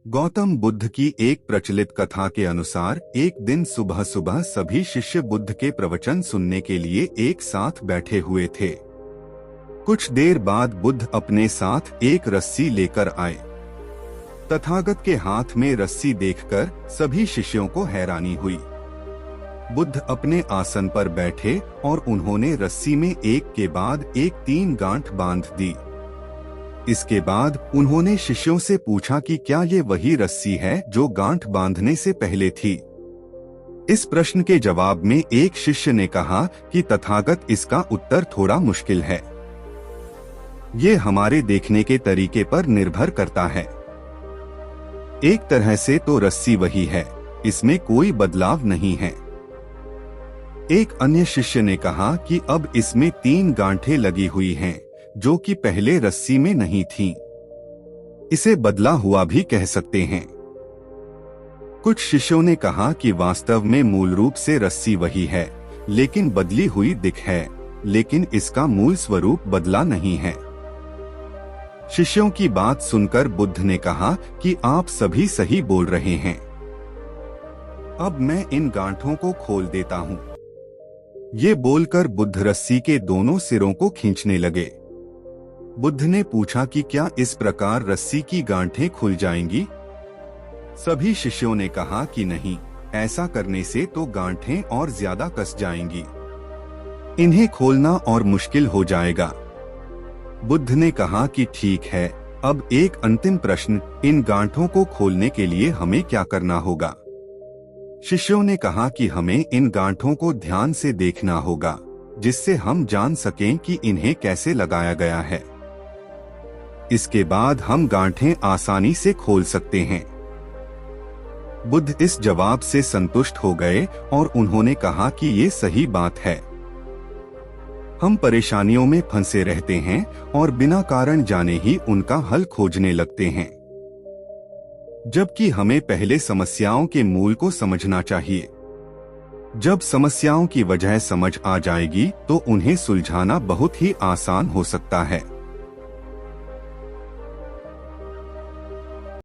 गौतम बुद्ध की एक प्रचलित कथा के अनुसार एक दिन सुबह सुबह सभी शिष्य बुद्ध के प्रवचन सुनने के लिए एक साथ बैठे हुए थे। कुछ देर बाद बुद्ध अपने साथ एक रस्सी लेकर आए। तथागत के हाथ में रस्सी देखकर सभी शिष्यों को हैरानी हुई। बुद्ध अपने आसन पर बैठे और उन्होंने रस्सी में एक के बाद एक 3 गांठ बांध दी। इसके बाद उन्होंने शिष्यों से पूछा कि क्या ये वही रस्सी है जो गांठ बांधने से पहले थी। इस प्रश्न के जवाब में एक शिष्य ने कहा कि तथागत, इसका उत्तर थोड़ा मुश्किल है। ये हमारे देखने के तरीके पर निर्भर करता है। एक तरह से तो रस्सी वही है, इसमें कोई बदलाव नहीं है। एक अन्य शिष्य ने कहा कि अब इसमें 3 गांठें लगी हुई हैं, जो कि पहले रस्सी में नहीं थीं। इसे बदला हुआ भी कह सकते हैं। कुछ शिष्यों ने कहा कि वास्तव में मूल रूप से रस्सी वही है, लेकिन बदली हुई दिख है, लेकिन इसका मूल स्वरूप बदला नहीं है। शिष्यों की बात सुनकर बुद्ध ने कहा कि आप सभी सही बोल रहे हैं। अब मैं इन गांठों को खोल देता हूँ। ये बोलकर बुद्ध रस्सी के दोनों सिरों को खींचने लगे। बुद्ध ने पूछा कि क्या इस प्रकार रस्सी की गांठें खुल जाएंगी? सभी शिष्यों ने कहा कि नहीं, ऐसा करने से तो गांठें और ज्यादा कस जाएंगी। इन्हें खोलना और मुश्किल हो जाएगा। बुद्ध ने कहा कि ठीक है, अब एक अंतिम प्रश्न, इन गांठों को खोलने के लिए हमें क्या करना होगा? शिष्यों ने कहा कि हमें इन गांठों को ध्यान से देखना होगा, जिससे हम जान सकें कि इन्हें कैसे लगाया गया है। इसके बाद हम गांठें आसानी से खोल सकते हैं। बुद्ध इस जवाब से संतुष्ट हो गए और उन्होंने कहा कि ये सही बात है। हम परेशानियों में फंसे रहते हैं और बिना कारण जाने ही उनका हल खोजने लगते हैं, जबकि हमें पहले समस्याओं के मूल को समझना चाहिए। जब समस्याओं की वजह समझ आ जाएगी तो उन्हें सुलझाना बहुत ही आसान हो सकता है।